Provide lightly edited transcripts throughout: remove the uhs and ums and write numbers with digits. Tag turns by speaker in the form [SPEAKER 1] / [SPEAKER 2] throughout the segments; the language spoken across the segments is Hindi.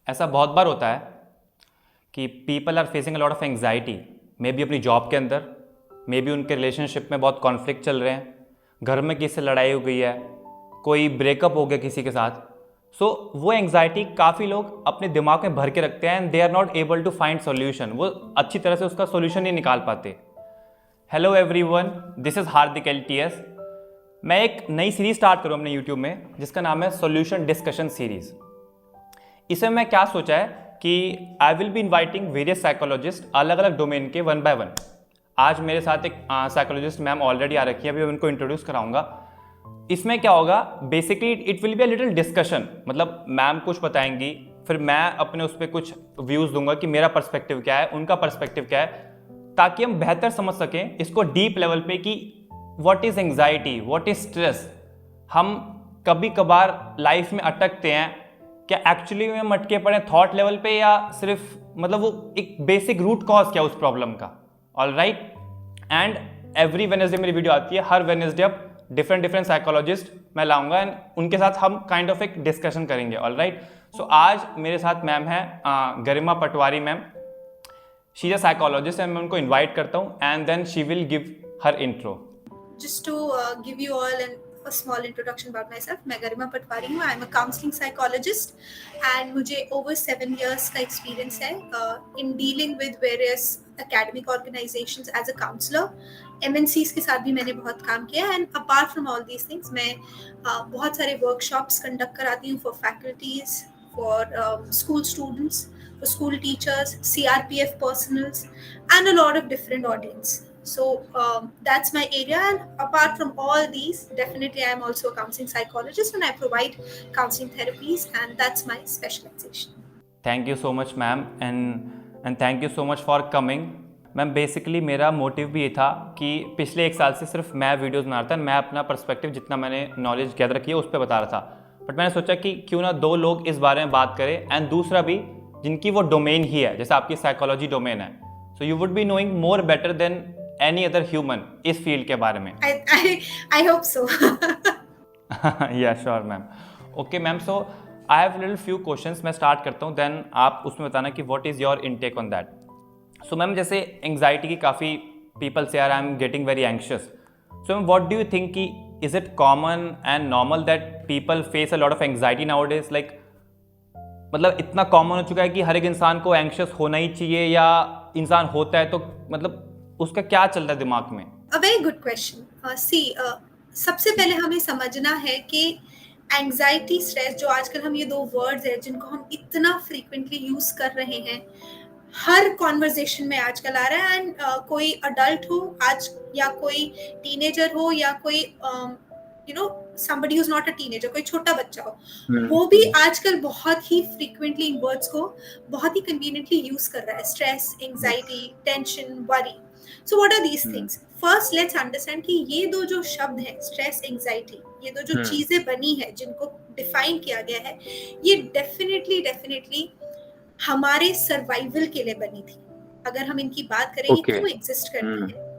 [SPEAKER 1] ऐसा बहुत बार होता है कि people are facing a lot of anxiety, maybe अपनी जॉब के अंदर, मे बी उनके रिलेशनशिप में बहुत कॉन्फ्लिक्ट चल रहे हैं, घर में किसी से लड़ाई हो गई है, कोई ब्रेकअप हो गया किसी के साथ। सो वो एंग्जाइटी काफ़ी लोग अपने दिमाग में भर के रखते हैं and they are not able to find solution. वो अच्छी तरह से उसका सोल्यूशन नहीं निकाल पाते। Hello everyone, this is Hardik LTS। मैं एक नई सीरीज स्टार्ट करूँ अपने यूट्यूब में जिसका नाम है सोल्यूशन डिस्कशन सीरीज़। इसमें मैं क्या सोचा है कि I will be inviting various psychologist अलग अलग डोमेन के वन बाय वन। आज मेरे साथ एक साइकोलॉजिस्ट मैम ऑलरेडी आ रखी है, अभी उनको इंट्रोड्यूस कराऊंगा। इसमें क्या होगा, basically it will be a little discussion, मतलब मैम कुछ बताएंगी, फिर मैं अपने उस पर कुछ व्यूज़ दूंगा कि मेरा पर्सपेक्टिव क्या है, उनका पर्सपेक्टिव क्या है, ताकि हम बेहतर समझ सकें इसको डीप लेवल पे कि what is anxiety, what is stress. हम कभी कभार लाइफ में अटकते हैं, क्या एक्चुअली में मटके पड़े थॉट लेवल पे, या सिर्फ मतलब वो एक बेसिक रूट कॉज क्या उस प्रॉब्लम का। All right, and every Wednesday मेरी वीडियो आती है, हर वेडनेसडे अब डिफरेंट साइकोलॉजिस्ट मैं लाऊंगा एंड उनके साथ हम काइंड ऑफ एक डिस्कशन करेंगे। ऑल राइट, सो आज मेरे साथ मैम है Garima Patwari ma'am. She is a psychologist and मैं उनको इन्वाइट करता हूँ and then she will give her intro.
[SPEAKER 2] Just to give you all a small introduction about myself, मैं गरिमा पटवारी हूँ। I am a counselling psychologist and मुझे over 7 years का एक्सपीरियंस है in dealing with various academic organizations as a counselor. MNCs के साथ भी मैंने बहुत काम किया and apart from all these things मैं बहुत सारे वर्कशॉप्स कंडक्ट कराती हूँ for faculties, for school students, for school teachers, CRPF personals, and a lot of different audience. So that's my area, and apart from all these, definitely I'm also a counseling psychologist and I provide counseling therapies, and that's my specialization.
[SPEAKER 1] Thank you so much ma'am and thank you so much for coming. Ma'am basically मेरा मोटिव भी ये था कि पिछले 1 साल से सिर्फ मैं वीडियोज़ बना रहा था, मैं अपना पर्सपेक्टिव जितना मैंने नॉलेज गैदर की है उस पर बता रहा था, बट मैंने सोचा कि क्यों ना 2 लोग इस बारे में बात करें, एंड दूसरा भी जिनकी वो डोमेन ही है, जैसे आपकी साइकोलॉजी डोमेन है, so you would be knowing more better than any other human इस फील्ड के बारे में।
[SPEAKER 2] I hope so.
[SPEAKER 1] या sure ma'am. Okay ma'am, so I have little few questions, मैं स्टार्ट करता हूँ, देन आप उसमें बताना कि what is your intake on that. So ma'am जैसे एंग्जाइटी की काफ़ी पीपल से, I am getting very anxious, so ma'am what do you think कि is it common and normal that people face a lot of anxiety now days? Like मतलब इतना कॉमन हो चुका है कि हर एक इंसान को एंग्शियस होना ही चाहिए, या इंसान होता है तो मतलब उसका क्या चलता है दिमाग में?
[SPEAKER 2] A very good question. सबसे पहले हमें समझना है कि एंग्जाइटी, स्ट्रेस, जो आजकल हम ये 2 वर्ड्स हैं जिनको हम इतना फ्रीक्वेंटली यूज कर रहे हैं, हर कॉन्वर्जेशन में आजकल आ रहा है। एंड कोई अडल्ट हो आज, या कोई टीनेजर हो, या कोई somebody who's not a teenager, कोई छोटा बच्चा हो, वो भी आजकल बहुत ही फ्रीक्वेंटली इन वर्ड्स को बहुत ही कन्वीनियंटली यूज कर रहा है। Stress, anxiety, tension, worry. So what are these things? First let's understand कि ये 2 जो शब्द हैं, स्ट्रेस, एंग्जाइटी, ये 2 जो चीजें बनी है, जिनको डिफाइन किया गया है, ये डेफिनेटली हमारे सर्वाइवल के लिए बनी थी। अगर हम इनकी बात करें, ये क्यों एग्जिस्ट करती है?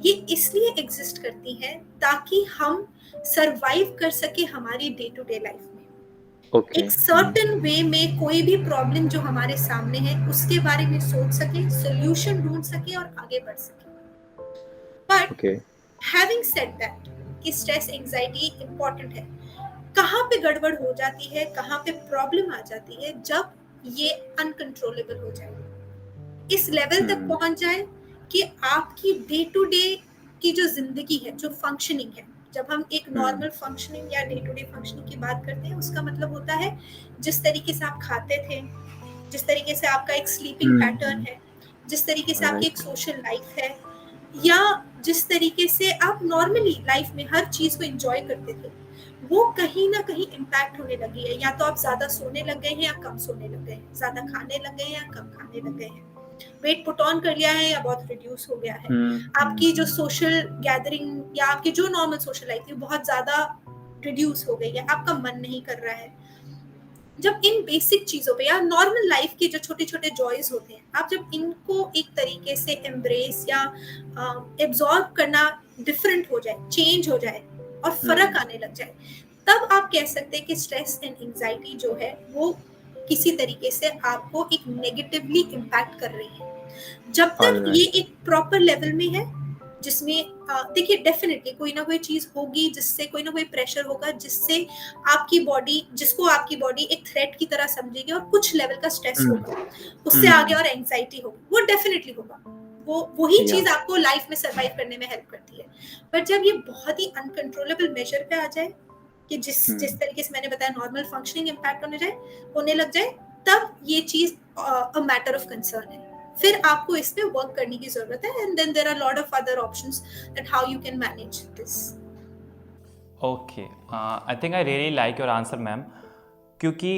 [SPEAKER 2] ये इसलिए एग्जिस्ट करती है ताकि हम सर्वाइव कर सके हमारी डे टू डे लाइफ में। एक सर्टेन वे में कोई भी प्रॉब्लम जो हमारे सामने है उसके बारे में सोच सके, सोल्यूशन ढूंढ सके और आगे बढ़ सके। बट हैविंग सेड दैट कि स्ट्रेस, एंग्जाइटी इंपॉर्टेंट है, कहाँ पे गड़बड़ हो जाती है, कहाँ पे प्रॉब्लम आ जाती है? जब ये अनकंट्रोलेबल हो जाए, इस लेवल तक पहुंच जाए कि आपकी डे टू डे की जो जिंदगी है, जो फंक्शनिंग है, जब हम एक नॉर्मल फंक्शनिंग या डे टू डे फंक्शनिंग की बात करते हैं, उसका मतलब होता है जिस तरीके से आप खाते थे, जिस तरीके से आपका एक स्लीपिंग पैटर्न है, जिस तरीके से आपकी एक सोशल लाइफ है, या जिस तरीके से आप नॉर्मली लाइफ में हर चीज को एंजॉय करते थे, वो कहीं ना कहीं इम्पैक्ट होने लगी है। या तो आप ज्यादा सोने लग गए हैं या कम सोने लग गए हैं, ज्यादा खाने लग गए हैं या कम खाने लग गए हैं, वेट पुट ऑन कर लिया है या बहुत रिड्यूस हो गया है, आपकी जो सोशल गैदरिंग या आपकी जो नॉर्मल सोशल लाइफ थी बहुत ज्यादा रिड्यूस हो गई है, आपका मन नहीं कर रहा है। जब इन बेसिक चीजों पे या नॉर्मल लाइफ के जो छोटे छोटे जॉयज होते हैं, आप जब इनको एक तरीके से एम्ब्रेस या एब्जॉर्ब करना डिफरेंट हो जाए, चेंज हो जाए और फर्क आने लग जाए, तब आप कह सकते हैं कि स्ट्रेस एंड एंजाइटी जो है वो किसी तरीके से आपको एक नेगेटिवली इम्पैक्ट कर रही है। जब
[SPEAKER 3] ऑल
[SPEAKER 2] तक ये
[SPEAKER 3] राइट।
[SPEAKER 2] एक प्रॉपर लेवल में है, जिसमें देखिए डेफिनेटली कोई ना कोई चीज होगी जिससे कोई ना कोई प्रेशर होगा जिससे आपकी बॉडी, जिसको आपकी बॉडी एक थ्रेट की तरह समझेगी और कुछ लेवल का स्ट्रेस होगा, उससे आगे और एंजाइटी होगी, वो डेफिनेटली होगा। वो वही
[SPEAKER 3] या
[SPEAKER 2] चीज आपको लाइफ में सरवाइव करने में हेल्प करती है। बट जब ये बहुत ही अनकंट्रोलेबल मेजर पे आ जाए कि जिस तरीके से मैंने बताया नॉर्मल फंक्शनिंग इम्पैक्ट होने लग जाए, तब ये चीज अ मैटर ऑफ कंसर्न है। फिर आपको इस पे वर्क करने की जरूरत है, and then there are lot of other options that how you can manage this.
[SPEAKER 1] Okay, I think I really like your answer ma'am, क्योंकि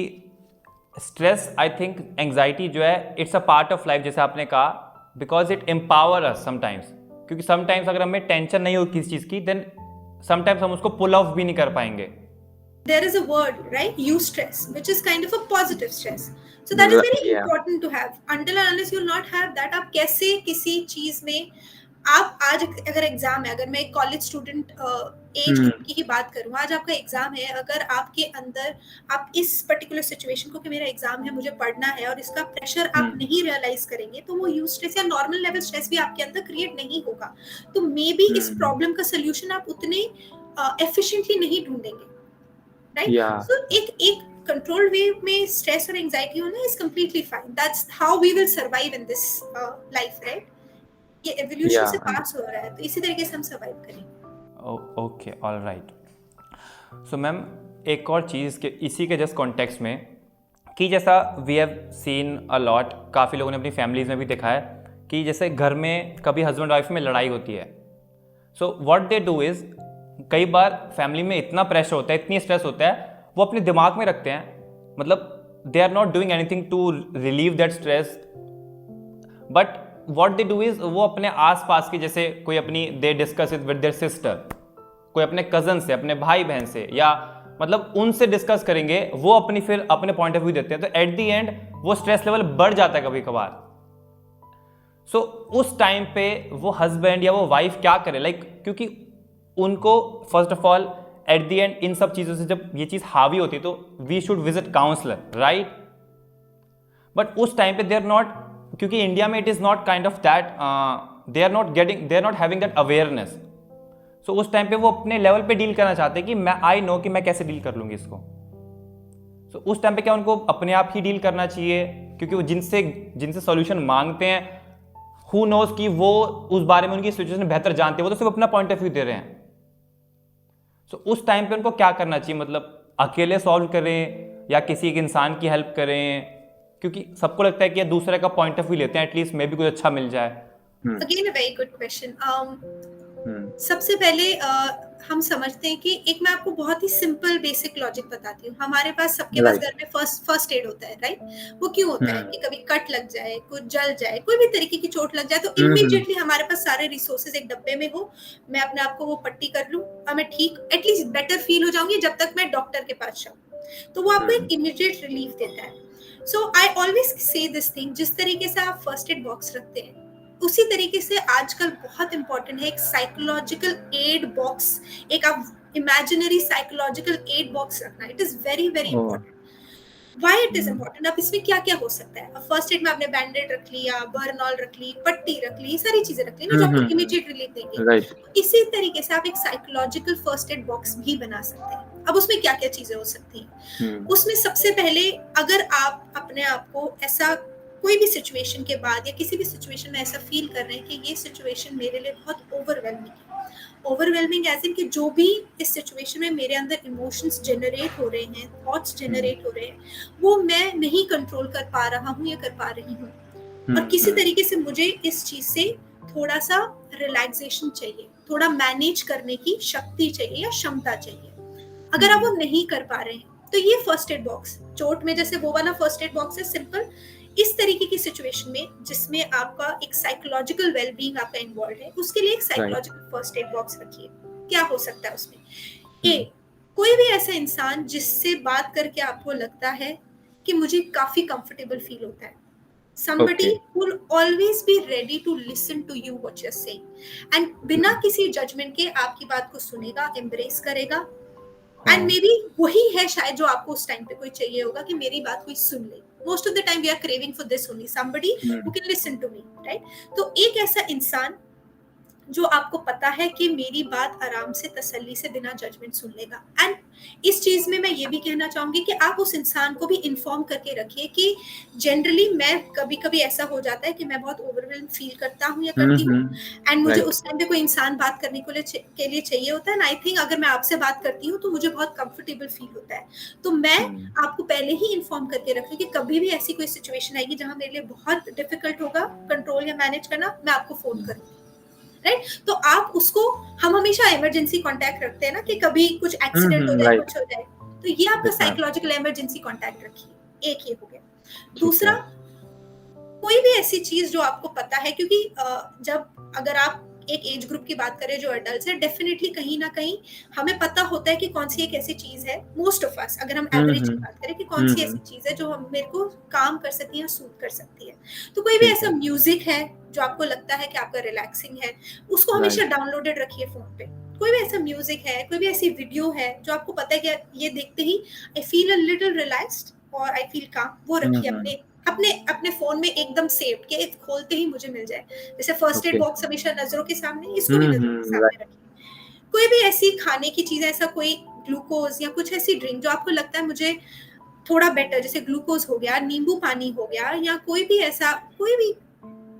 [SPEAKER 1] स्ट्रेस, आई थिंक एंग्जाइटी जो है it's a part of life, जैसे आपने कहा, because it empower us sometimes. क्योंकि समटाइम्स अगर हमें टेंशन नहीं हो किसी चीज़ की, देन समटाइम्स हम उसको पुल ऑफ भी नहीं कर पाएंगे।
[SPEAKER 2] There is a word, right? Eustress, which is kind of a positive stress. So that is very
[SPEAKER 3] या
[SPEAKER 2] important to have. Until and unless you will not have that, आप कैसे किसी चीज में, आप आज अगर एग्जाम है, अगर मैं एक कॉलेज स्टूडेंट एज ग्रुप की ही बात करूं, आज आपका एग्जाम है, अगर आपके अंदर आप इस पर्टिकुलर सिचुएशन को कि मेरा एग्जाम है, मुझे पढ़ना है, और इसका प्रेशर आप नहीं रियलाइज करेंगे, तो वो यूस्ट्रेस या नॉर्मल लेवल स्ट्रेस भी आपके अंदर क्रिएट नहीं होगा। तो मे बी इस प्रॉब्लम का सोल्यूशन आप उतने एफिशिएंटली नहीं ढूंढेंगे, राइट?
[SPEAKER 3] या
[SPEAKER 2] सो एक कंट्रोल्ड वे में स्ट्रेस और एंजाइटी होना is completely fine. That's how we will survive in this life, right? ये एवोल्यूशन
[SPEAKER 3] या
[SPEAKER 2] से पास हो रहा है, तो इसी तरीके से हम सर्वाइव करेंगे।
[SPEAKER 1] Okay, all right. So ma'am, एक और चीज़ के इसी के जस्ट कॉन्टेक्स्ट में, कि जैसा we have seen a lot, काफ़ी लोगों ने अपनी फैमिलीज में भी देखा है कि जैसे घर में कभी हस्बैंड वाइफ में लड़ाई होती है, so what they do is, कई बार फैमिली में इतना प्रेशर होता है, इतनी स्ट्रेस होता है, वो अपने दिमाग में रखते हैं, मतलब they are not doing anything to relieve that stress, but what they do is वो अपने आसपास के, जैसे कोई अपनी, they discuss it with their sister, कोई अपने कज़न से, अपने भाई बहन से, या मतलब उनसे डिस्कस करेंगे, वो अपनी फिर अपने पॉइंट ऑफ व्यू देते हैं, तो एट द एंड वो स्ट्रेस लेवल बढ़ जाता है कभी कभार। सो उस टाइम पे वो हस्बैंड या वो वाइफ क्या करे, लाइक क्योंकि उनको first of all at the and in सब चीज़ों से जब ये चीज़ हावी होती है, तो we should visit counsellor, right? But उस टाइम पे दे आर नॉट, क्योंकि इंडिया में it is not kind of that, they are not having that awareness. So उस टाइम पे वो अपने लेवल पे डील करना चाहते हैं कि मैं, आई नो कि मैं कैसे डील कर लूँगी इसको। सो उस टाइम पे क्या उनको अपने आप ही डील करना चाहिए, क्योंकि वो जिनसे सॉल्यूशन मांगते हैं, हु नोज कि वो उस बारे में, उनकी सिचुएशन बेहतर जानते हैं, वो तो सिर्फ अपना पॉइंट ऑफ व्यू दे रहे हैं। सो उस टाइम पे उनको क्या करना चाहिए, मतलब अकेले सॉल्व करें या किसी एक इंसान की हेल्प करें, क्योंकि सबको लगता है कि दूसरे का पॉइंट ऑफ व्यू लेते हैं, एटलीस्ट मे भी कुछ अच्छा मिल जाए।
[SPEAKER 2] Again a very good question. सबसे पहले हम समझते हैं कि एक, मैं आपको बहुत ही सिंपल बेसिक लॉजिक बताती हूँ। हमारे पास, सबके पास घर में फर्स्ट एड होता है, राइट? वो क्यों होता है? कि कभी कट लग जाए, कुछ जल जाए, कोई भी तरीके की चोट लग जाए, तो इमीडिएटली हमारे पास सारे रिसोर्सेज एक डब्बे में हो, मैं अपने आप को वो पट्टी कर लूँ और मैं ठीक, एटलीस्ट बेटर फील हो जाऊंगी जब तक मैं डॉक्टर के पास जाऊँ। तो वो आपको एक इमीडिएट रिलीफ देता है। So I always say this thing, जिस तरीके से आप फर्स्ट एड बॉक्स रखते हैं, उसी तरीके से आजकल बहुत इंपॉर्टेंट है एक साइकोलॉजिकल एड बॉक्स, एक आप इमेजिनरी साइकोलॉजिकल एड बॉक्स रखना। It is very very important. Why it is important? अब इसमें क्या क्या हो सकता है? अब फर्स्ट एड में आपने बैंडेड रख लिया, बर्नॉल रख ली, पट्टी रख ली, सारी चीजें रख ली ना, जो आपको इमीडिएट रिलीफ देंगे। इसी तरीके से आप एक साइकोलॉजिकल फर्स्ट एड बॉक्स भी बना सकते हैं। अब उसमें क्या क्या चीजें हो सकती हैं? उसमें सबसे पहले, अगर आप अपने आप को ऐसा कोई भी सिचुएशन के बाद या किसी भी सिचुएशन में ऐसा फील कर रहे हैं कि ये सिचुएशन मेरे लिए बहुत ओवरवेलमिंग एज इन कि जो भी इस सिचुएशन में मेरे अंदर इमोशंस जनरेट हो रहे हैं, थॉट्स जनरेट हो रहे हैं, वो मैं नहीं कंट्रोल कर पा रहा हूँ या कर पा रही हूँ, और किसी तरीके से मुझे इस चीज से थोड़ा सा रिलैक्सेशन चाहिए, थोड़ा मैनेज करने की शक्ति चाहिए या क्षमता चाहिए। अगर आप वो नहीं कर पा रहे हैं, तो ये फर्स्ट एड बॉक्स, चोट में जैसे वो वाला फर्स्ट एड बॉक्स है सिंपल, इस तरीके की सिचुएशन में जिसमें आपका एक साइकोलॉजिकल वेलबींग आपका इन्वॉल्व है, उसके लिए एक साइकोलॉजिकल फर्स्ट एड बॉक्स रखिए। क्या हो सकता है उसमें? कोई भी ऐसा इंसान जिससे बात करके आपको लगता है कि मुझे काफी कंफर्टेबल फील होता है। somebody who will always be ready to listen to you what you're saying, and बिना किसी जजमेंट के आपकी बात को सुनेगा, एम्ब्रेस करेगा, एंड
[SPEAKER 3] हाँ
[SPEAKER 2] मे बी वही है शायद जो आपको उस टाइम पे कोई चाहिए होगा कि मेरी बात कोई सुन ले. Most of the time we are craving for this only, somebody who can listen to me, right? तो एक ऐसा इंसान जो आपको पता है कि मेरी बात आराम से तसल्ली से बिना जजमेंट सुन लेगा. एंड इस चीज में मैं ये भी कहना चाहूंगी कि आप उस इंसान को भी इन्फॉर्म करके रखिए कि जनरली मैं कभी कभी ऐसा हो जाता है कि मैं बहुत ओवरवेल्म फील करता हूँ या करती हूँ, एंड मुझे
[SPEAKER 3] राइट
[SPEAKER 2] उस टाइम पे कोई इंसान बात करने के लिए चाहिए होता है. एंड आई थिंक अगर मैं आपसे बात करती हूँ तो मुझे बहुत कंफर्टेबल फील होता है. तो मैं आपको पहले ही इन्फॉर्म करके रखूँ कि कभी भी ऐसी कोई सिचुएशन आएगी जहाँ मेरे लिए बहुत डिफिकल्ट होगा कंट्रोल या मैनेज करना, मैं आपको फोन करूँगी, राइट? तो आप उसको, हम हमेशा इमरजेंसी कांटेक्ट रखते हैं ना कि कभी कुछ एक्सीडेंट हो जाए,
[SPEAKER 3] राइट
[SPEAKER 2] कुछ हो जाए, तो ये आपका
[SPEAKER 3] Yes, ma'am.
[SPEAKER 2] Psychological emergency contact रखिए. एक ये हो गया.
[SPEAKER 3] ठीक
[SPEAKER 2] दूसरा,
[SPEAKER 3] है
[SPEAKER 2] कोई भी ऐसी चीज जो आपको पता है, क्योंकि जब अगर आप एक एज ग्रुप की बात करें जो एडल्ट है, डेफिनेटली कहीं ना कहीं हमें पता होता है कि कौन सी एक ऐसी चीज है, मोस्ट ऑफ अस अगर हम एवरेज की बात करें, कि कौन सी ऐसी चीज है जो हम मेरे को काम कर सकती है, सूट कर सकती है. तो कोई भी
[SPEAKER 3] ठीक
[SPEAKER 2] ऐसा
[SPEAKER 3] है
[SPEAKER 2] म्यूजिक है जो आपको लगता है कि आपका रिलैक्सिंग है, उसको हमेशा
[SPEAKER 3] राइट
[SPEAKER 2] डाउनलोडेड रखिए फोन पे. कोई भी ऐसा म्यूजिक है, कोई भी ऐसी वीडियो है जो आपको पता है कि ये देखते ही I feel a little relaxed और आई फील काम, वो रखिए अपने अपने अपने फोन में एकदम सेव के, खोलते ही मुझे मिल जाए. जैसे फर्स्ट एड
[SPEAKER 3] ओके
[SPEAKER 2] बॉक्स हमेशा नजरों के सामने, इसको भी नजरों के सामने
[SPEAKER 3] राइट
[SPEAKER 2] रखिए. कोई भी ऐसी खाने की चीज, ऐसा कोई ग्लूकोज या कुछ ऐसी ड्रिंक जो आपको लगता है मुझे थोड़ा बेटर, जैसे ग्लूकोज हो गया, नींबू पानी हो गया, या कोई भी ऐसा कोई भी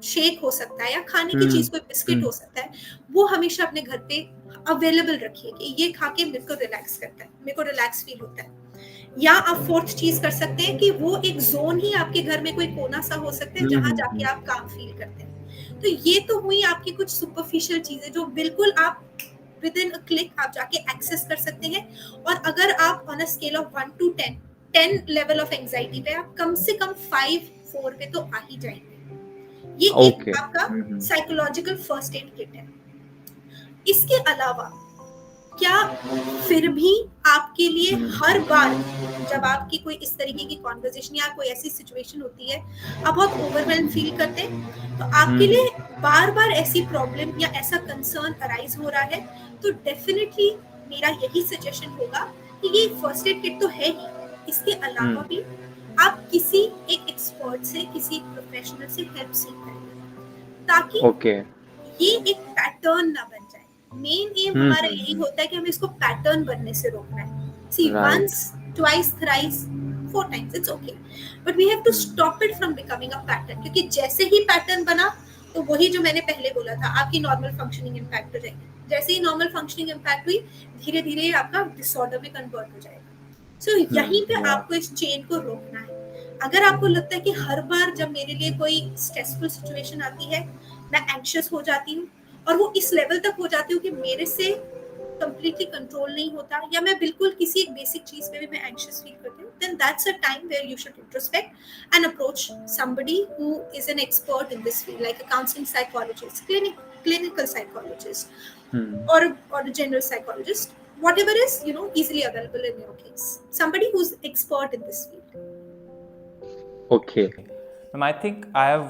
[SPEAKER 2] शेक हो सकता है, या खाने की चीज कोई बिस्किट हो सकता है, वो हमेशा अपने घर पे अवेलेबल रखिए कि ये खा के मेरे को रिलैक्स करता है, मेरे को रिलैक्स फील होता है. या आप फोर्थ चीज कर सकते हैं कि वो एक जोन ही आपके घर में कोई कोना सा हो सकता है जहां जाके आप काम फील करते हैं. तो ये तो हुई आपकी कुछ सुपरफिशियल चीजें जो बिल्कुल आप विद इन अ क्लिक आप जाके एक्सेस कर सकते हैं. और अगर आप on a scale of 1 to 10 level of anxiety पे आप कम से कम 5-4 पे तो आ ही जाएंगे. ये एक
[SPEAKER 3] ओके
[SPEAKER 2] आपका साइकोलॉजिकल फर्स्ट एड किट है. इसके अलावा क्या फिर भी आपके लिए हर बार जब आपकी कोई इस तरीके की कॉन्वर्सेशन या कोई ऐसी सिचुएशन होती है, आप बहुत ओवरवेल्म फील करते हैं, तो आपके लिए बार बार ऐसी प्रॉब्लम या ऐसा कंसर्न अराइज हो रहा है, तो डेफिनेटली मेरा यही सजेशन होगा कि ये फर्स्ट एड किट तो है ही, इसके अलावा भी आप किसी एक एक्सपर्ट से, किसी प्रोफेशनल से हेल्प सीख करें, ताकि
[SPEAKER 3] ओके
[SPEAKER 2] ये एक पैटर्न ना बन जाए. मेन एम हमारा यही होता है कि हमें इसको पैटर्न बनने से रोकना है. सी once, twice, thrice, 4 times it's okay, but we have to stop it from becoming a pattern. क्योंकि जैसे ही पैटर्न बना तो वही जो मैंने पहले बोला था, आपकी नॉर्मल फंक्शनिंग इम्पैक्ट हो जाएगी. जैसे ही नॉर्मल फंक्शनिंग इम्पैक्ट हुई, धीरे धीरे आपका डिसऑर्डर में कन्वर्ट हो जाएगा. सो यहीं पे आपको इस चेन को रोकना है. अगर आपको लगता है कि हर बार जब मेरे लिए कोई स्ट्रेसफुल सिचुएशन आती है मैं एंग्शियस हो जाती हूँ, और वो इस लेवल तक हो जाती हूँ कि मेरे से कंप्लीटली कंट्रोल नहीं होता, या मैं बिल्कुल किसी एक बेसिक चीज पे भी मैं एंग्शियस फील करती हूँ, then that's a time where you should introspect and approach somebody who is an expert in this field, like a counseling psychologist, clinical psychologist, or a general psychologist, whatever is easily available in your case, somebody who's expert in this field.
[SPEAKER 3] Okay
[SPEAKER 1] ma'am I think I have,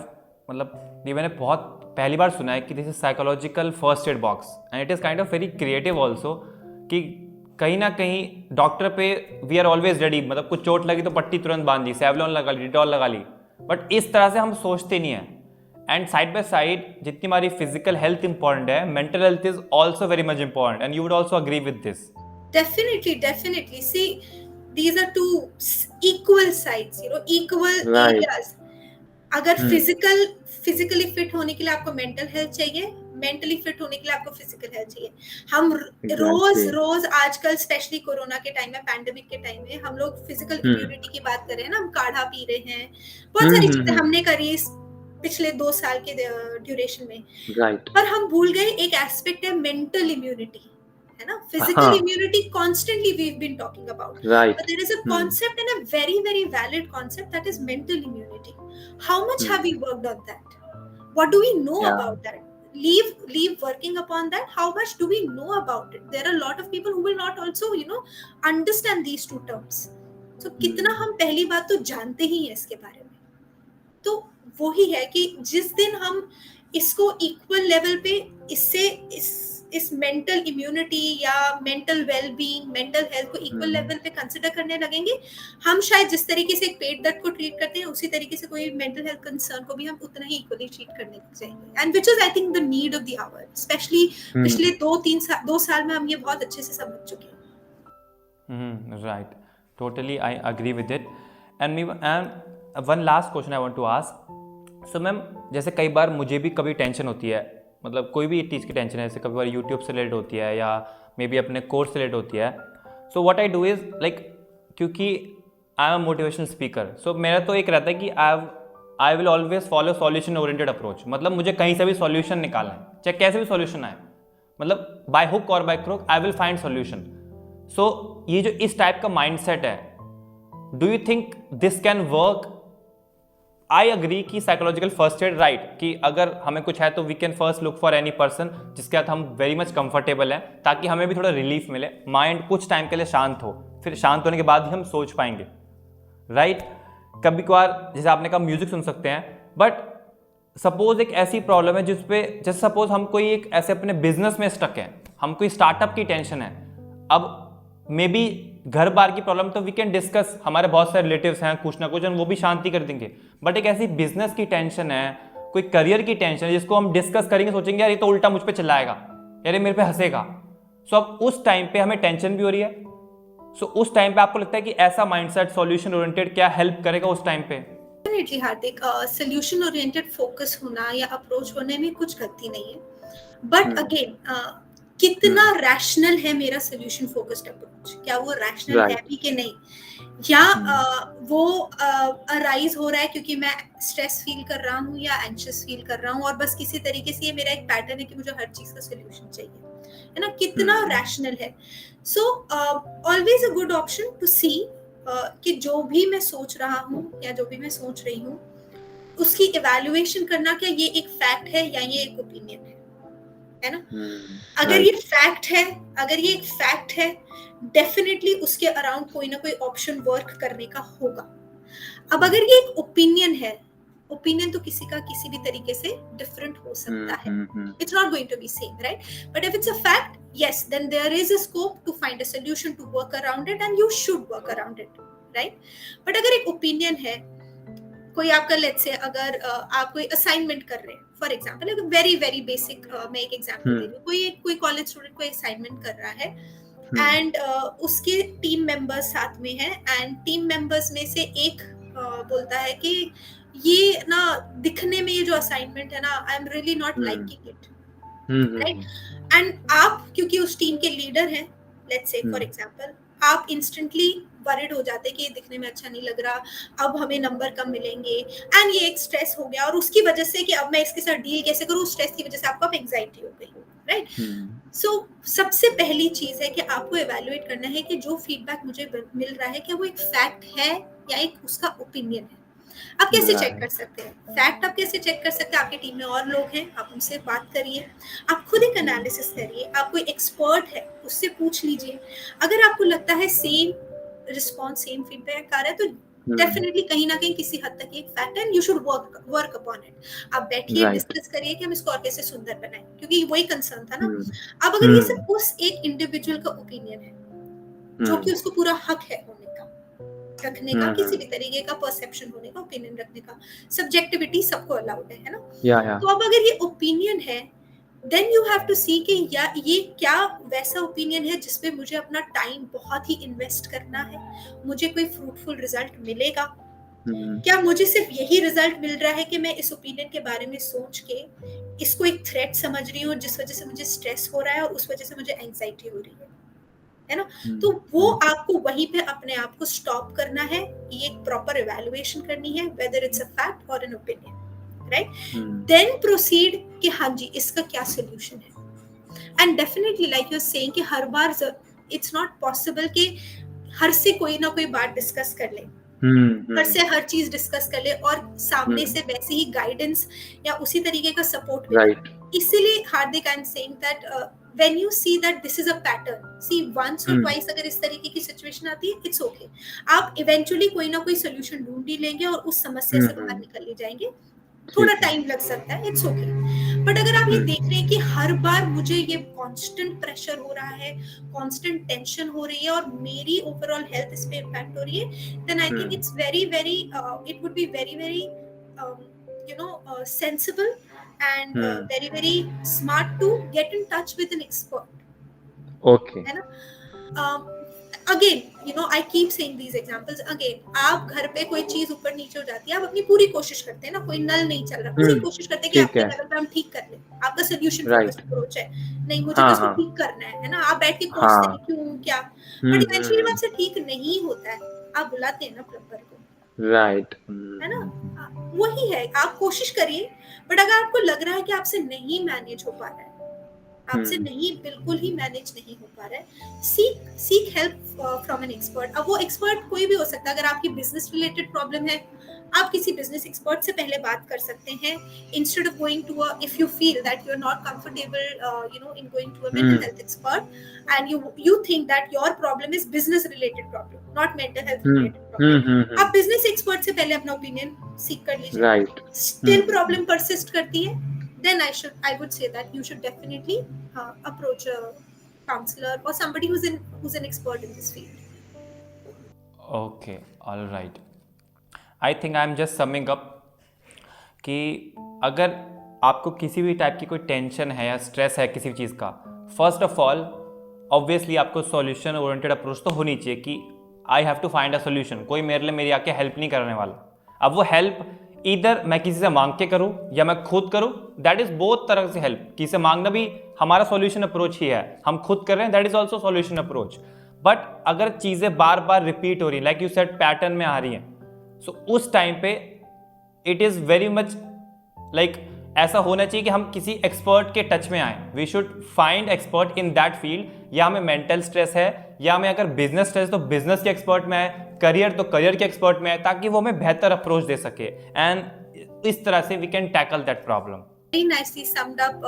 [SPEAKER 1] मतलब ये मैंने बहुत पहली बार सुना है कि this is psychological first aid box, and it is kind of very creative also, कि कहीं ना कहीं डॉक्टर पे वी आर ऑलवेज रेडी, मतलब कुछ चोट लगी तो पट्टी तुरंत बांध दी, सेवलॉन लगा ली, डिटॉल लगा ली, बट इस तरह से हम सोचते नहीं हैं. एंड साइड बाय साइड जितनी हमारी फिजिकल हेल्थ इंपॉर्टेंट है, mental health is also very much important, and you would also agree with this.
[SPEAKER 2] Definitely. See, these are two equal sides, equal areas. अगर फिजिकली फिट होने के लिए आपको मेंटल हेल्थ चाहिए, मेंटली फिट होने के लिए आपको फिजिकल हेल्थ चाहिए. हम रोज आजकल स्पेशली कोरोना के टाइम में, पैंडेमिक के टाइम में, हम लोग फिजिकल इम्यूनिटी की बात कर रहे हैं ना, हम काढ़ा पी रहे हैं, बहुत सारी चीजें हमने करी पिछले 2 साल के ड्यूरेशन में, पर हम भूल गए एक एस्पेक्ट है मेंटल इम्यूनिटी, है ना. Physical immunity constantly we've been talking about, but there is a concept and a very very valid concept, that is mental immunity. How much have we worked on that? What do we know about that? Leave working upon that. How much do we know about it? There are a lot of people who will not also understand these two terms. So कितना हम पहली बात तो जानते ही हैं इसके बारे में. तो वही है कि जिस दिन हम इसको इक्वल लेवल पे इस मेंटल इम्यूनिटी या मेंटल वेलबींग, मेंटल हेल्थ को इक्वल लेवल पे कंसिडर करने लगेंगे, हम शायद जिस तरीके से एक पेट दर्द को ट्रीट करते हैं उसी तरीके से कोई मेंटल हेल्थ कंसर्न को भी हम उतना ही इक्वली ट्रीट करने लग जाएंगे, and which is I think the need of the hour, specially पिछले 2 साल में हम ये बहुत अच्छे से समझ चुके हैं.
[SPEAKER 1] Right. Totally, I agree with it. And one last question I want to ask. So ma'am, जैसे कई बार मुझे भी कभी टेंशन होती है, मतलब कोई भी चीज़ की टेंशन है, जैसे कभी बार यूट्यूब से रिलेटेड होती है या मे बी अपने कोर्स से रिलेटेड होती है. So what I do is like, क्योंकि आई एम मोटिवेशनल स्पीकर, सो मेरा तो एक रहता है कि I will always follow solution oriented approach. मतलब मुझे कहीं से भी सॉल्यूशन निकालना है, चाहे कैसे भी सॉल्यूशन आए, मतलब बाय हुक और by crook I will find solution. So ये जो इस टाइप का माइंडसेट है, do you think this can work? I agree कि साइकोलॉजिकल फर्स्ट एड राइट, कि अगर हमें कुछ है तो we can first look for any person जिसके साथ हम वेरी मच कंफर्टेबल हैं, ताकि हमें भी थोड़ा रिलीफ मिले, माइंड कुछ टाइम के लिए शांत हो, फिर शांत होने के बाद ही हम सोच पाएंगे, राइट? कभी कभार जैसे आपने कहा म्यूजिक सुन सकते हैं, बट सपोज एक ऐसी प्रॉब्लम है जिसपे, जैसे सपोज हम कोई एक ऐसे अपने बिजनेस में स्टक है, हम कोई स्टार्टअप की टेंशन है, अब मे बी घर बार की प्रॉब्लम तो वी कैन डिस्कस, हमारे बहुत सारे रिलेटिव्स हैं, कुछ ना कुछ वो भी शांति कर देंगे, बट एक ऐसी बिजनेस की टेंशन है, कोई करियर की टेंशन है जिसको हम डिस्कस करेंगे, सोचेंगे यार ये तो उल्टा मुझ पे चिल्लाएगा, यार ये मेरे पे हंसेगा. सो अब उस टाइम पे हमें टेंशन भी हो रही है. सो उस टाइम पे आपको लगता है कि ऐसा माइंडसेट सॉल्यूशन ओरिएंटेड क्या हेल्प करेगा उस टाइम पे?
[SPEAKER 2] डेफिनेटली हार्दिक, सोल्यूशन ओरिएंटेड फोकस होना या अप्रोच होने में कुछ गलती नहीं है, बट अगेन कितना रैशनल है मेरा सोल्यूशन फोकस्ड अप्रोच, क्या वो रैशनल है भी कि नहीं, या वो अराइज हो रहा है क्योंकि मैं स्ट्रेस फील कर रहा हूँ या एंशियस फील कर रहा हूँ, और बस किसी तरीके से ये मेरा एक पैटर्न है कि मुझे हर चीज का सोल्यूशन चाहिए, है ना, कितना रैशनल है. So always a good option to see कि जो भी मैं सोच रहा हूँ या जो भी मैं सोच रही हूँ उसकी इवैल्यूएशन करना, क्या ये एक फैक्ट है या ये एक ओपिनियन है ना. अगर ये फैक्ट है, अगर ये एक फैक्ट है, डेफिनेटली उसके अराउंड कोई ना कोई ऑप्शन वर्क करने का होगा. अब अगर ये एक ओपिनियन है, ओपिनियन तो किसी का किसी भी तरीके से डिफरेंट हो सकता है, it's not going to be same, right? But if it's a fact, yes, then there is a scope to find a solution to work around it, and you should work around it, right? But अगर एक ओपिनियन है, कोई आपका लेट्स से अगर आप कोई असाइनमेंट कर रहे हैं, फॉर एग्जांपल एक वेरी वेरी बेसिक मैं एक एग्जांपल दे रही हूँ, कोई कॉलेज स्टूडेंट कोई असाइनमेंट कर रहा है एंड उसके टीम मेंबर्स साथ में है, एंड टीम मेंबर्स में से एक बोलता है कि ये ना दिखने में ये जो असाइनमेंट है ना, I am really not liking it, right? And आप क्योंकि उस टीम के लीडर हैं, लेट्स से फॉर एग्जांपल, आप इंस्टेंटली वरिड हो जाते कि ये दिखने में अच्छा नहीं लग रहा, अब हमें नंबर कम मिलेंगे, एंड ये एक स्ट्रेस हो गया, और उसकी वजह से कि अब मैं इसके साथ डील कैसे करूं, स्ट्रेस की वजह से आपको अब एंजाइटी हो गई, राइट? सो सबसे पहली चीज है कि आपको इवैल्यूएट करना है कि जो फीडबैक मुझे मिल रहा है क्या वो एक फैक्ट है या एक उसका ओपिनियन है. आप कैसे चेक कर सकते हैं फैक्ट? आप कैसे चेक कर सकते हैं? आपकी टीम में और लोग हैं, आप उनसे बात करिए, आप खुद एक एनालिसिस करिए, आप कोई एक्सपर्ट है उससे पूछ लीजिए. अगर आपको लगता है सेम रिस्पॉन्स, सेम फीडबैक आ रहा है, तो डेफिनेटली कहीं ना कहीं किसी हद तक एक फैक्ट है, you should work upon it. आप बैठिए, डिस्कस करिए कि हम इसको और कैसे सुंदर बनाएं, क्योंकि वही कंसर्न था ना. अब अगर ये सिर्फ उस एक इंडिविजुअल का ओपिनियन है जो कि उसको पूरा हक है होने का, रखने का, किसी भी तरीके का परसेप्शन होने का, ओपिनियन रखने का, सब्जेक्टिविटी सबको अलाउड है ना. तो अब अगर ये ओपिनियन है, then you have to see कि या ये क्या वैसा ओपिनियन है जिसपे मुझे अपना टाइम बहुत ही इन्वेस्ट करना है, मुझे कोई फ्रूटफुल रिजल्ट मिलेगा, क्या मुझे सिर्फ यही रिजल्ट मिल रहा है कि मैं इस ओपिनियन के बारे में सोच के इसको एक थ्रेट समझ रही हूँ जिस वजह से मुझे स्ट्रेस हो रहा है और उस वजह से मुझे एंजाइटी हो रही है ना. तो वो आपको वहीं पे अपने आप को स्टॉप करना है, ये एक प्रॉपर इवैल्यूएशन करनी है, वेदर इट्स अ फैक्ट और an opinion, right? Then proceed कि हाँ जी इसका क्या सोल्यूशन है. And definitely like you are saying कि हर बार इट्स नॉट पॉसिबल कि हर से कोई ना कोई बात डिस्कस कर ले, हर से हर चीज डिस्कस कर ले और सामने से वैसे ही गाइडेंस या उसी तरीके का सपोर्ट मिले. इसीलिए Hardik, I am saying that when you see that this is a pattern, see once or twice अगर इस तरीके की सिचुएशन आती है, it's okay, आप eventually कोई ना कोई सोल्यूशन ढूंढ ही लेंगे और उस समस्या से बाहर निकल ही जाएंगे. थोड़ा
[SPEAKER 3] ठीक है।
[SPEAKER 2] टाइम लग सकता है, इट्स ओके। बट अगर आप ये देख रहे हैं कि हर बार मुझे ये कांस्टेंट प्रेशर हो रहा है, कांस्टेंट टेंशन हो रही है और मेरी ओवरऑल हेल्थ इस पे इम्पैक्ट हो रही है, then I think it's very very it would be very very sensible and very very smart to get in touch with an expert,
[SPEAKER 3] okay.
[SPEAKER 2] है ना। Again you know I keep saying these examples again, आप घर पे कोई चीज ऊपर नीचे हो जाती है, आप अपनी पूरी कोशिश करते हैं ना, कोई नल नहीं चल रहा, पूरी कोशिश करते हैं कि
[SPEAKER 3] ठीक
[SPEAKER 2] अपने
[SPEAKER 3] है।
[SPEAKER 2] लेवल पे हम ठीक कर लें, आपका सोल्यूशन
[SPEAKER 3] राइट।
[SPEAKER 2] फोकस्ड अप्रोच है, नहीं मुझे
[SPEAKER 3] हाँ,
[SPEAKER 2] तो इसको
[SPEAKER 3] हाँ।
[SPEAKER 2] ठीक करना है ना। आप बैठ के कोसते हैं
[SPEAKER 3] हाँ।
[SPEAKER 2] क्यों क्या, बट इवेंचुअली जब आपसे ठीक नहीं होता है आप बुलाते हैं ना प्लम्बर को,
[SPEAKER 3] राइट।
[SPEAKER 2] है ना। वही है, आप कोशिश करिए, बट अगर आपको लग रहा है कि आपसे नहीं मैनेज हो पा रहा है, आपसे नहीं बिल्कुल ही मैनेज नहीं हो पा रहा है, seek help from an expert. अब वो एक्सपर्ट कोई भी हो सकता है। अगर आपकी बिजनेस रिलेटेड प्रॉब्लम है, आप किसी बिजनेस एक्सपर्ट से पहले बात कर सकते हैं, instead of going to a, if you feel that you are not comfortable you know in going to a mental health expert and you think that your problem is business related problem, not mental health related problem, आप बिजनेस एक्सपर्ट से पहले अपना ओपिनियन सीख कर लीजिए।
[SPEAKER 3] राइट।
[SPEAKER 2] स्टिल प्रॉब्लम परसिस्ट करती है, then I would say that you should definitely approach a counselor or somebody who's an expert in this field.
[SPEAKER 1] Okay, all right. I think I'm just summing up कि अगर आपको किसी भी टाइप की कोई टेंशन है या स्ट्रेस है किसी भी चीज़ का, फर्स्ट ऑफ ऑल ऑब्वियसली आपको सॉल्यूशन ओरिएंटेड अप्रोच तो होनी चाहिए कि I have to find a solution. कोई मेरे लिए मेरी आके हेल्प नहीं करने वाला। अब वो हेल्प इधर मैं किसी से मांग के करूँ या मैं खुद करूँ, दैट इज़ बोथ तरह से हेल्प। किसी से मांगना भी हमारा सॉल्यूशन अप्रोच ही है, हम खुद कर रहे हैं, that is also solution approach. But अगर चीज़ें बार बार रिपीट हो रही हैं, लाइक यू सेड पैटर्न में आ रही हैं, सो उस टाइम पे it is very much like ऐसा होना चाहिए कि हम किसी एक्सपर्ट के टच में आए। We should find expert in that field. या हमें मेंटल स्ट्रेस है या हमें अगर बिजनेस स्ट्रेस तो बिजनेस के एक्सपर्ट में आए, करियर तो करियर के एक्सपर्ट में आए, ताकि वो हमें बेहतर अप्रोच दे सके एंड इस तरह से we can tackle that problem.
[SPEAKER 2] Very nicely summed up,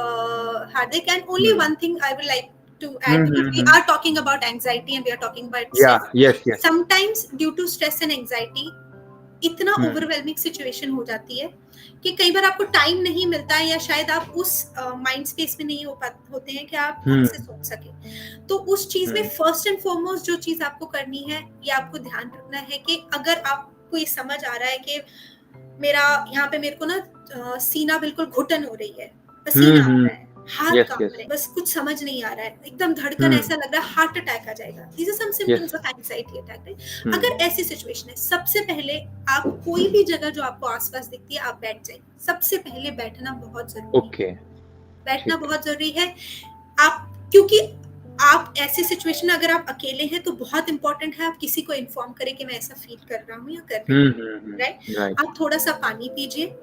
[SPEAKER 2] Hardik. And only one thing I would like to add, because we are talking about anxiety and we are talking about stress.
[SPEAKER 3] Yes.
[SPEAKER 2] Sometimes due to stress and anxiety, इतना ओवरवेलमिंग सिचुएशन हो जाती है कि कई बार आपको टाइम नहीं मिलता है, या शायद आप उस माइंड स्पेस में नहीं होते हैं कि आप खुद से सोच सके। तो उस चीज में फर्स्ट एंड फॉरमोस्ट जो चीज आपको करनी है, ये आपको ध्यान रखना है कि अगर आपको ये समझ आ रहा है कि मेरा यहाँ पे मेरे को ना सीना बिल्कुल घुटन हो रही है, पसीना आ रहा है, हाथ कांप रहे हैं, बस कुछ समझ नहीं आ रहा है, एकदम धड़कन ऐसा लग रहा है हार्ट अटैक आ जाएगा, these are some symptoms of anxiety attack, right? अगर ऐसी सिचुएशन है, सबसे पहले आप कोई भी जगह जो आपको आसपास दिखती है आप बैठ जाइए। सबसे पहले बैठना बहुत जरूरी है, बैठना बहुत जरूरी है। आप, क्योंकि आप ऐसी सिचुएशन में अगर आप अकेले हैं तो बहुत इंपॉर्टेंट है आप किसी को इन्फॉर्म करें कि मैं ऐसा फील कर रहा हूँ या कर रही हूँ, राइट? आप थोड़ा सा पानी पीजिए,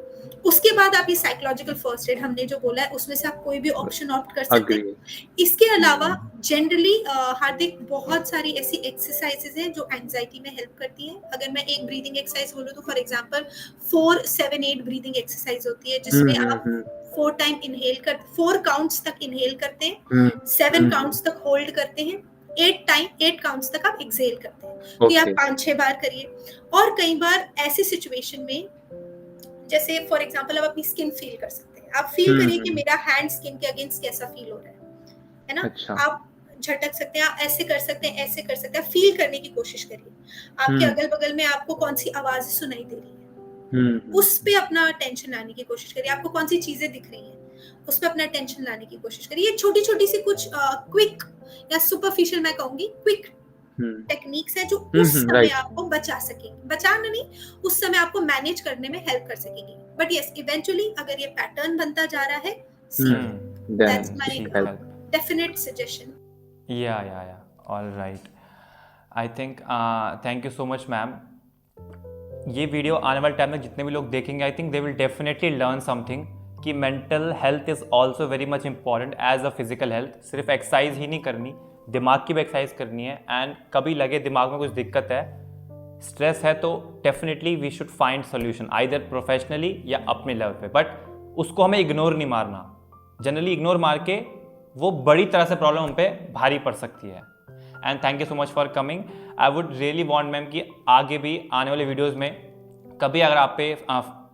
[SPEAKER 2] उसके बाद आप ये साइकोलॉजिकल फर्स्ट एड हमने जो बोला है उसमें से आप कोई भी ऑप्शन ऑप्ट कर सकते हैं। इसके अलावा जनरली हार्दिक बहुत सारी ऐसी एक्सरसाइजेज हैं जो एंजाइटी में हेल्प करती हैं। अगर मैं एक ब्रीदिंग एक्सरसाइज बोलूँ तो फॉर एग्जांपल 4-7-8 ब्रीदिंग एक्सरसाइज होती है, जिसमें आप 4 टाइम इनहेल कर 4 काउंट्स तक इनहेल करते हैं, 7 काउंट्स तक होल्ड करते हैं, 8 काउंट्स तक आप एक्सहेल करते हैं। तो ये आप 5-6 बार करिए। और कई बार ऐसी सिचुएशन में, जैसे फॉर एग्जांपल आप अपनी स्किन फील कर सकते हैं, आप फील करिए कि मेरा हैंड स्किन के अगेंस्ट कैसा फील हो रहा है ना? अच्छा। आप झटक सकते हैं, आप ऐसे कर सकते हैं, ऐसे कर सकते हैं, फील करने की कोशिश करिए। आपके अगल बगल में आपको कौन सी आवाजें सुनाई दे रही है, उस पे अपना अटेंशन लाने की कोशिश करिए। आपको कौन सी चीजें दिख रही हैं, उस पे अपना अटेंशन लाने की कोशिश करिए। छोटी छोटी सी कुछ क्विक या सुपरफिशियल मैं कहूंगी क्विक टेक्निक्स है जो उस समय आपको बचा सकेगी, बचाना नहीं, उस समय आपको मैनेज करने में हेल्प कर सकेगी। बट यस, इवेंचुअली अगर ये पैटर्न बनता जा रहा है, that's my definite suggestion.
[SPEAKER 1] Yeah all right, I think thank you so much ma'am. ये वीडियो आने वाले टाइम में जितने भी लोग देखेंगे, I think they will definitely learn something कि mental health is also very much important as a physical health. सिर्फ एक्सरसाइज ही नहीं करनी, दिमाग की भी एक्सरसाइज करनी है। एंड कभी लगे दिमाग में कुछ दिक्कत है, स्ट्रेस है, तो definitely we should find solution either professionally या अपने लेवल पे। बट उसको हमें इग्नोर नहीं मारना। जनरली इग्नोर मार के वो बड़ी तरह से प्रॉब्लम हम पे भारी पड़ सकती है। And thank you so much for coming. I would really want ma'am कि आगे भी आने वाले वीडियोज़ में कभी अगर आप पे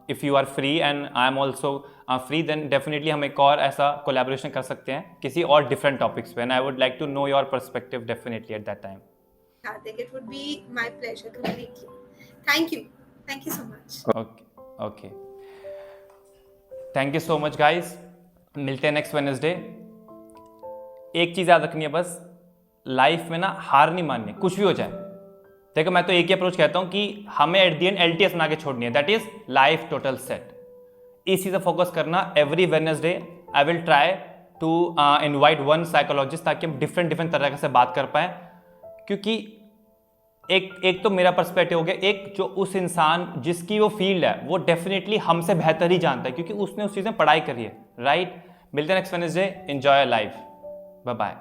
[SPEAKER 1] if you are free and I am also free, then definitely हम एक और ऐसा कोलैबोरेशन कर सकते हैं किसी और डिफरेंट टॉपिक्स पे, and I would like to know your perspective definitely at that time.
[SPEAKER 2] Karthik, it would be my pleasure completely. Thank you. Thank you so much.
[SPEAKER 1] Okay, thank you so much guys. मिलते हैं नेक्स्ट वेडनेसडे. एक चीज़ याद रखनी है बस, लाइफ में ना हार नहीं माननी, कुछ भी हो जाए. देखो मैं तो एक ही अप्रोच कहता हूँ कि हमें एट दी एंड LTS बना के छोड़नी है, that is life total set. इस चीज़ पर फोकस करना. Every Wednesday I will try to invite one psychologist, ताकि हम डिफरेंट तरह से बात कर पाएँ. क्योंकि एक तो मेरा पर्सपेक्टिव हो गया, एक जो उस इंसान जिसकी वो फील्ड है वो डेफिनेटली हमसे बेहतर ही जानता है, क्योंकि उसने उस चीज़ में पढ़ाई करी है, राइट. मिलते हैं next Wednesday. Enjoy life. Bye bye.